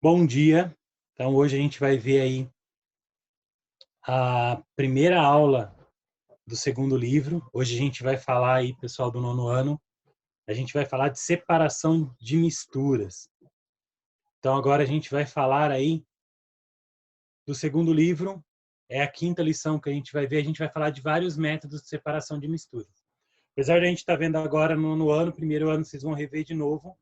Bom dia. Então, hoje a gente vai ver aí a primeira aula do segundo livro. Hoje a gente vai falar aí, pessoal do nono ano, a gente vai falar de separação de misturas. Então, agora a gente vai falar aí do segundo livro. É a quinta lição que a gente vai ver. A gente vai falar de vários métodos de separação de misturas. Apesar de a gente estar vendo agora no nono ano, primeiro ano, vocês vão rever de novo.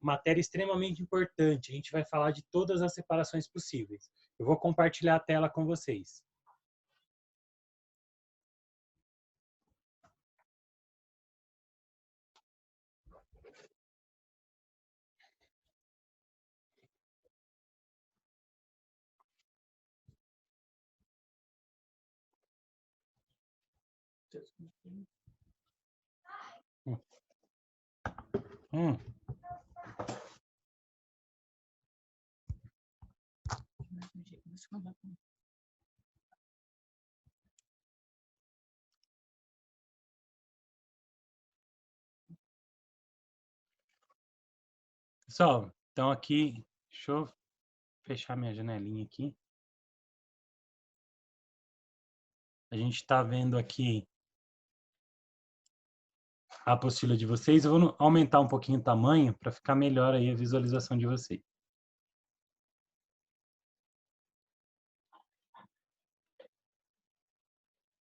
Matéria extremamente importante. A gente vai falar de todas as separações possíveis. Eu vou compartilhar a tela com vocês. Hum. Pessoal, então aqui, deixa eu fechar minha janelinha aqui. A gente está vendo aqui a apostila de vocês. Eu vou aumentar um pouquinho o tamanho para ficar melhor aí a visualização de vocês.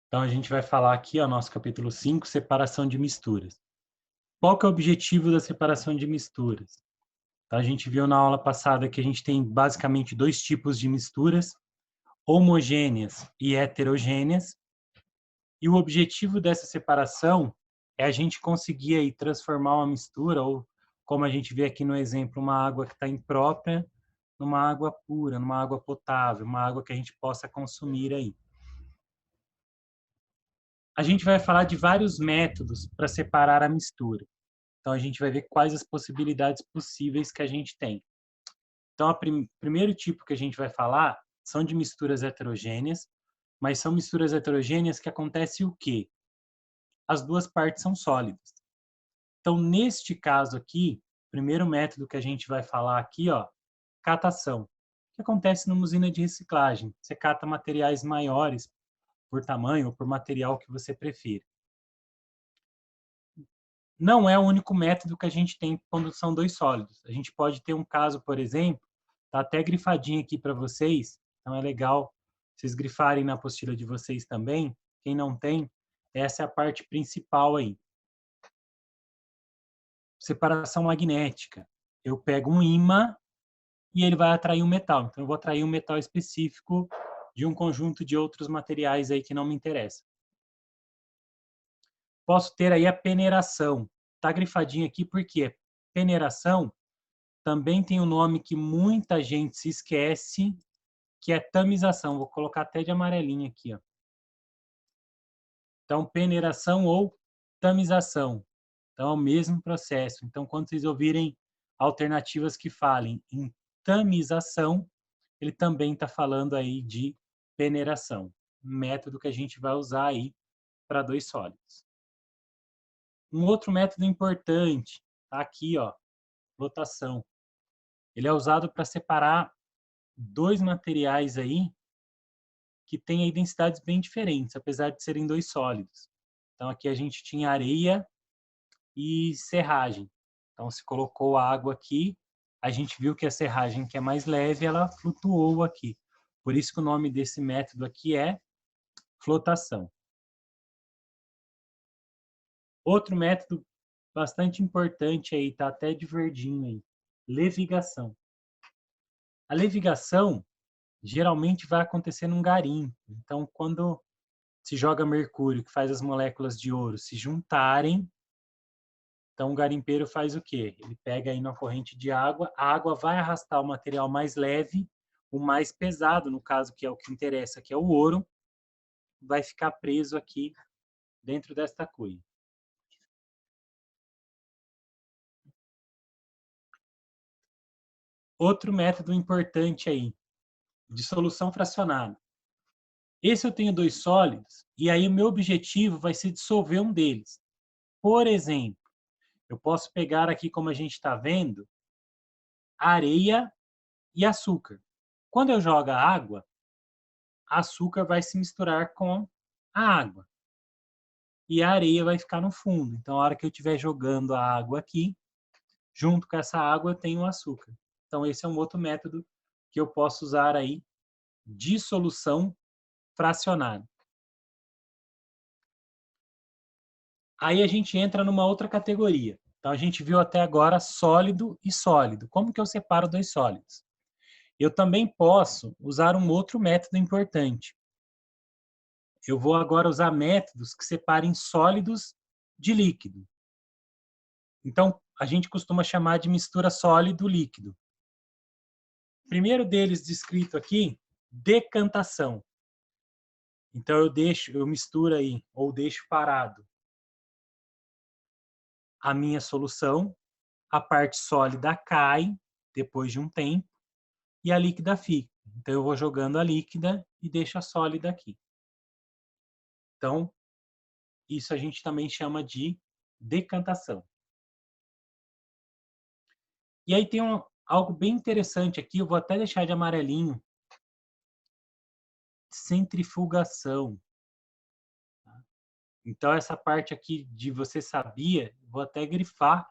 Então a gente vai falar aqui, ó, nosso capítulo 5, separação de misturas. Qual que é o objetivo da separação de misturas? Então, a gente viu na aula passada que a gente tem basicamente dois tipos de misturas, homogêneas e heterogêneas. E o objetivo dessa separação é a gente conseguir aí transformar uma mistura, ou como a gente vê aqui no exemplo, uma água que está imprópria, numa água pura, numa água potável, uma água que a gente possa consumir aí. A gente vai falar de vários métodos para separar a mistura. Então, a gente vai ver quais as possibilidades possíveis que a gente tem. Então, o primeiro tipo que a gente vai falar são de misturas heterogêneas, mas são misturas heterogêneas que acontece o quê? As duas partes são sólidas. Então, neste caso aqui, o primeiro método que a gente vai falar aqui, ó, catação, que acontece numa usina de reciclagem. Você cata materiais maiores por tamanho ou por material que você prefira. Não é o único método que a gente tem quando são dois sólidos. A gente pode ter um caso, por exemplo, tá até grifadinho aqui para vocês, então é legal vocês grifarem na apostila de vocês também. Quem não tem, essa é a parte principal aí. Separação magnética. Eu pego um ímã e ele vai atrair um metal. Então, eu vou atrair um metal específico de um conjunto de outros materiais aí que não me interessa. Posso ter aí a peneiração. Tá grifadinho aqui porque peneiração também tem um nome que muita gente se esquece, que é tamização. Vou colocar até de amarelinho aqui, ó. Então, peneiração ou tamização. Então, é o mesmo processo. Então, quando vocês ouvirem alternativas que falem em tamização, ele também está falando aí de peneiração, método que a gente vai usar aí para dois sólidos. Um outro método importante, tá aqui, ó, lotação. Ele é usado para separar dois materiais aí que têm densidades bem diferentes, apesar de serem dois sólidos. Então, aqui a gente tinha areia e serragem. Então, se colocou a água aqui, a gente viu que a serragem, que é mais leve, ela flutuou aqui. Por isso que o nome desse método aqui é flotação. Outro método bastante importante aí, tá até de verdinho aí, levigação. A levigação geralmente vai acontecer num garimpo. Então, quando se joga mercúrio, que faz as moléculas de ouro se juntarem, então o garimpeiro faz o quê? Ele pega aí na corrente de água, a água vai arrastar o material mais leve, o mais pesado, no caso que é o que interessa, que é o ouro, vai ficar preso aqui dentro desta cuia. Outro método importante aí, dissolução fracionada. Esse eu tenho dois sólidos, e aí o meu objetivo vai ser dissolver um deles. Por exemplo, eu posso pegar aqui, como a gente está vendo, areia e açúcar. Quando eu jogo a água, açúcar vai se misturar com a água e a areia vai ficar no fundo. Então, a hora que eu estiver jogando a água aqui, junto com essa água eu tenho o açúcar. Então, esse é um outro método que eu posso usar aí de solução fracionada. Aí a gente entra numa outra categoria. Então, a gente viu até agora sólido e sólido. Como que eu separo dois sólidos? Eu também posso usar um outro método importante. Eu vou agora usar métodos que separem sólidos de líquido. Então, a gente costuma chamar de mistura sólido-líquido. O primeiro deles descrito aqui, decantação. Então, eu misturo aí, ou deixo parado a minha solução, a parte sólida cai depois de um tempo e a líquida fica. Então, eu vou jogando a líquida e deixo a sólida aqui. Então, isso a gente também chama de decantação. E aí tem algo bem interessante aqui, eu vou até deixar de amarelinho. Centrifugação. Então, essa parte aqui de você sabia, vou até grifar,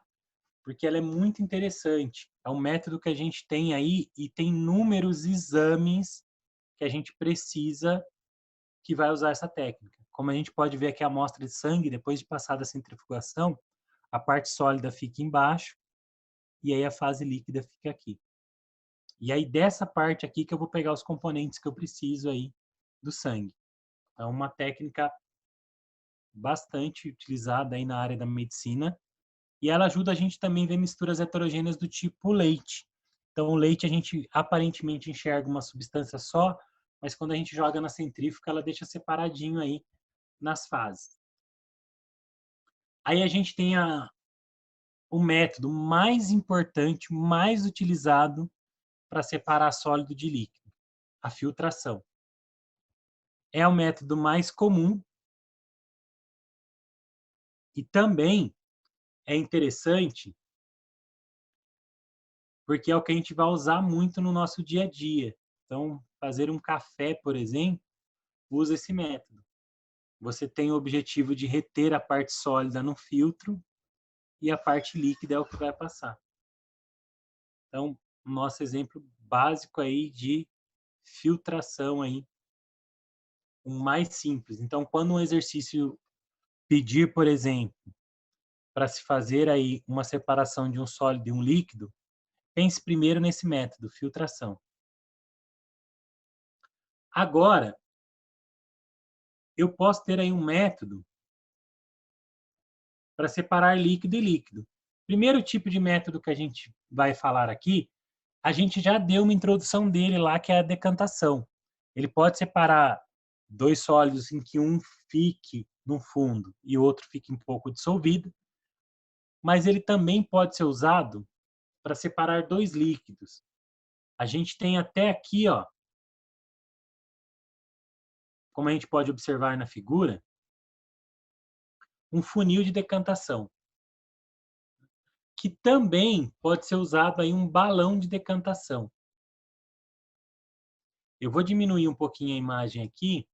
porque ela é muito interessante. É um método que a gente tem aí e tem inúmeros exames que a gente precisa que vai usar essa técnica. Como a gente pode ver aqui a amostra de sangue, depois de passar da centrifugação, a parte sólida fica embaixo e aí a fase líquida fica aqui. E aí dessa parte aqui que eu vou pegar os componentes que eu preciso aí do sangue. É uma técnica bastante utilizada aí na área da medicina e ela ajuda a gente também a ver misturas heterogêneas do tipo leite. Então o leite a gente aparentemente enxerga uma substância só, mas quando a gente joga na centrífuga ela deixa separadinho aí nas fases. Aí a gente tem o método mais importante, mais utilizado para separar sólido de líquido, a filtração. É o método mais comum e também é interessante porque é o que a gente vai usar muito no nosso dia a dia. Então, fazer um café, por exemplo, usa esse método. Você tem o objetivo de reter a parte sólida no filtro e a parte líquida é o que vai passar. Então, o nosso exemplo básico aí de filtração aí, o mais simples. Então, quando um exercício pedir, por exemplo, para se fazer aí uma separação de um sólido e um líquido, pense primeiro nesse método, filtração. Agora, eu posso ter aí um método para separar líquido e líquido. Primeiro tipo de método que a gente vai falar aqui, a gente já deu uma introdução dele lá, que é a decantação. Ele pode separar dois sólidos em que um fique no fundo e o outro fique um pouco dissolvido, mas ele também pode ser usado para separar dois líquidos. A gente tem até aqui, ó, como a gente pode observar na figura, um funil de decantação, que também pode ser usado aí um balão de decantação. Eu vou diminuir um pouquinho a imagem aqui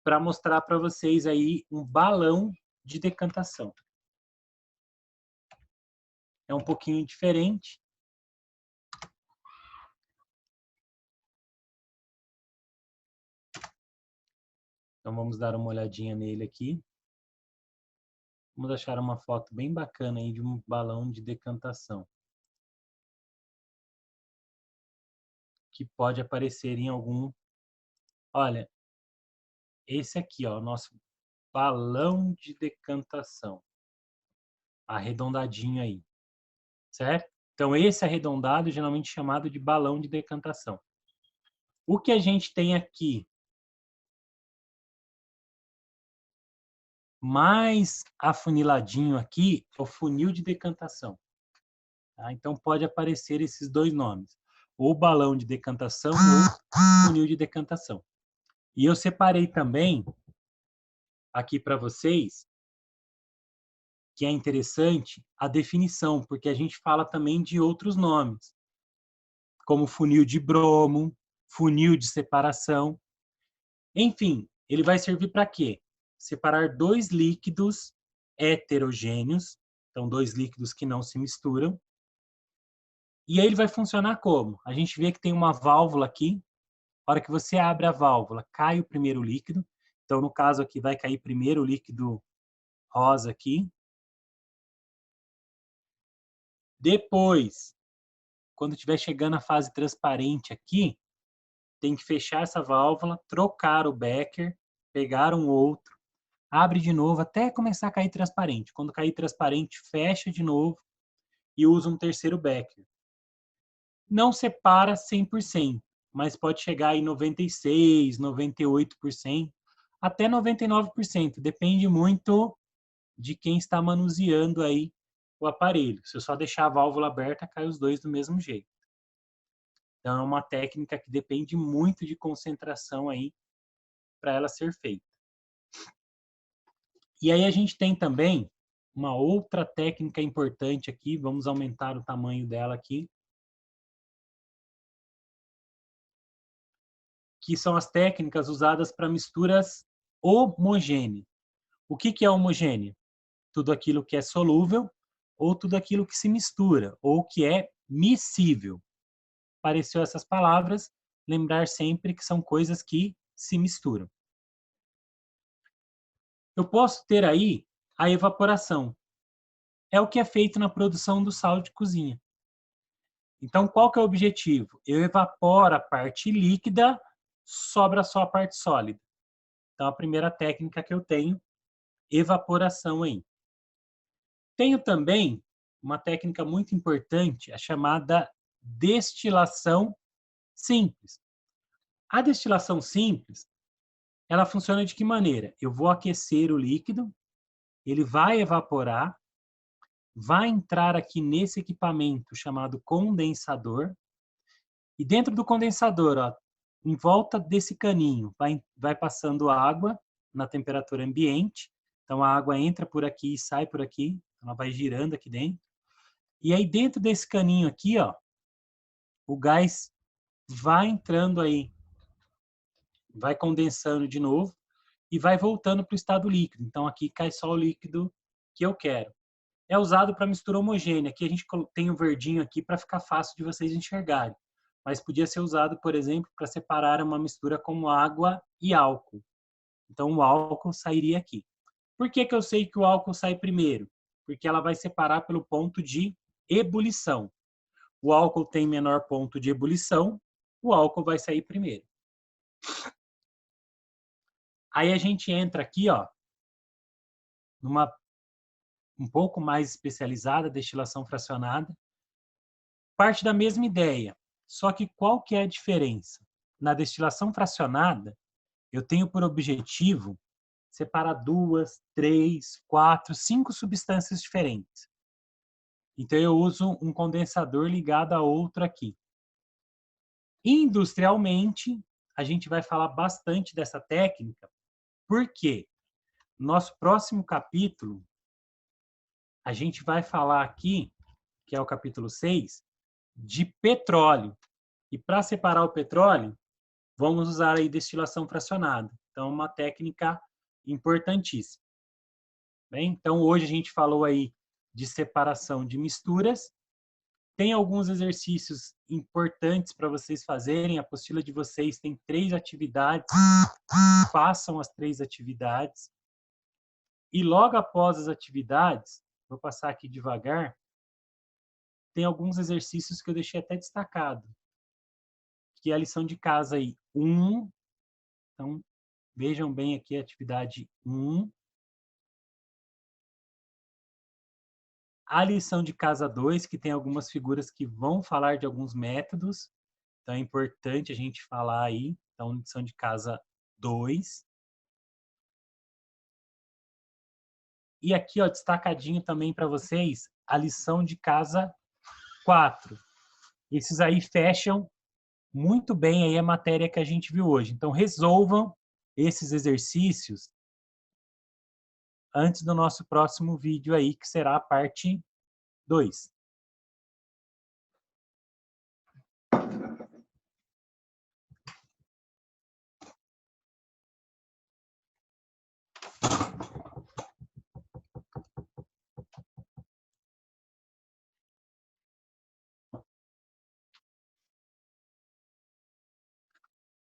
para mostrar para vocês aí um balão de decantação. É um pouquinho diferente. Então vamos dar uma olhadinha nele aqui. Vamos achar uma foto bem bacana aí de um balão de decantação, que pode aparecer em algum... Olha, esse aqui, ó, o nosso balão de decantação. Arredondadinho aí, certo? Então esse arredondado é geralmente chamado de balão de decantação. O que a gente tem aqui mais afuniladinho aqui é o funil de decantação. Tá? Então pode aparecer esses dois nomes, ou balão de decantação ou funil de decantação. E eu separei também aqui para vocês, que é interessante, a definição, porque a gente fala também de outros nomes. como funil de bromo, funil de separação. Enfim, ele vai servir para quê? Separar dois líquidos heterogêneos, então dois líquidos que não se misturam. E aí ele vai funcionar como? A gente vê que tem uma válvula aqui. A hora que você abre a válvula, cai o primeiro líquido. Então, no caso aqui, vai cair primeiro o líquido rosa aqui. Depois, quando estiver chegando a fase transparente aqui, tem que fechar essa válvula, trocar o becker, pegar um outro, abre de novo até começar a cair transparente. Quando cair transparente, fecha de novo e usa um terceiro becker. Não separa 100%, mas pode chegar em 96%, 98%, até 99%. Depende muito de quem está manuseando aí o aparelho. Se eu só deixar a válvula aberta, cai os dois do mesmo jeito. Então, é uma técnica que depende muito de concentração aí para ela ser feita. E aí a gente tem também uma outra técnica importante aqui, vamos aumentar o tamanho dela aqui, que são as técnicas usadas para misturas homogêneas. O que é homogênea? Tudo aquilo que é solúvel ou tudo aquilo que se mistura, ou que é miscível. Apareceu essas palavras, lembrar sempre que são coisas que se misturam. Eu posso ter aí a evaporação. É o que é feito na produção do sal de cozinha. Então, qual que é o objetivo? Eu evaporo a parte líquida, sobra só a parte sólida. Então, a primeira técnica que eu tenho, evaporação aí. Tenho também uma técnica muito importante, a chamada destilação simples. A destilação simples, ela funciona de que maneira? Eu vou aquecer o líquido, ele vai evaporar, vai entrar aqui nesse equipamento chamado condensador, e dentro do condensador, ó, em volta desse caninho, vai passando água na temperatura ambiente, então a água entra por aqui e sai por aqui, ela vai girando aqui dentro, e aí dentro desse caninho aqui, ó, o gás vai entrando aí, vai condensando de novo, e vai voltando para o estado líquido. Então, aqui cai só o líquido que eu quero. É usado para mistura homogênea. Aqui a gente tem o verdinho aqui para ficar fácil de vocês enxergarem. Mas podia ser usado, por exemplo, para separar uma mistura como água e álcool. Então, o álcool sairia aqui. Por que eu sei que o álcool sai primeiro? Porque ela vai separar pelo ponto de ebulição. O álcool tem menor ponto de ebulição, o álcool vai sair primeiro. Aí a gente entra aqui, ó, numa um pouco mais especializada, destilação fracionada. Parte da mesma ideia, só que qual que é a diferença? Na destilação fracionada, eu tenho por objetivo separar 2, 3, 4, 5 substâncias diferentes. Então, eu uso um condensador ligado a outro aqui. Industrialmente, a gente vai falar bastante dessa técnica, porque no nosso próximo capítulo, a gente vai falar aqui, que é o capítulo 6, de petróleo. E para separar o petróleo, vamos usar aí destilação fracionada. Então, uma técnica importantíssima. Bem, então, hoje a gente falou aí de separação de misturas. Tem alguns exercícios importantes para vocês fazerem. A apostila de vocês tem 3 atividades. Façam as 3 atividades. E logo após as atividades, vou passar aqui devagar, tem alguns exercícios que eu deixei até destacado, que é a lição de casa aí 1. Então, vejam bem aqui a atividade 1. A lição de casa 2, que tem algumas figuras que vão falar de alguns métodos. Então, é importante a gente falar aí. Então, lição de casa 2. E aqui, ó, destacadinho também para vocês, a lição de casa 4. Esses aí fecham muito bem aí a matéria que a gente viu hoje. Então, resolvam esses exercícios antes do nosso próximo vídeo aí, que será a parte 2.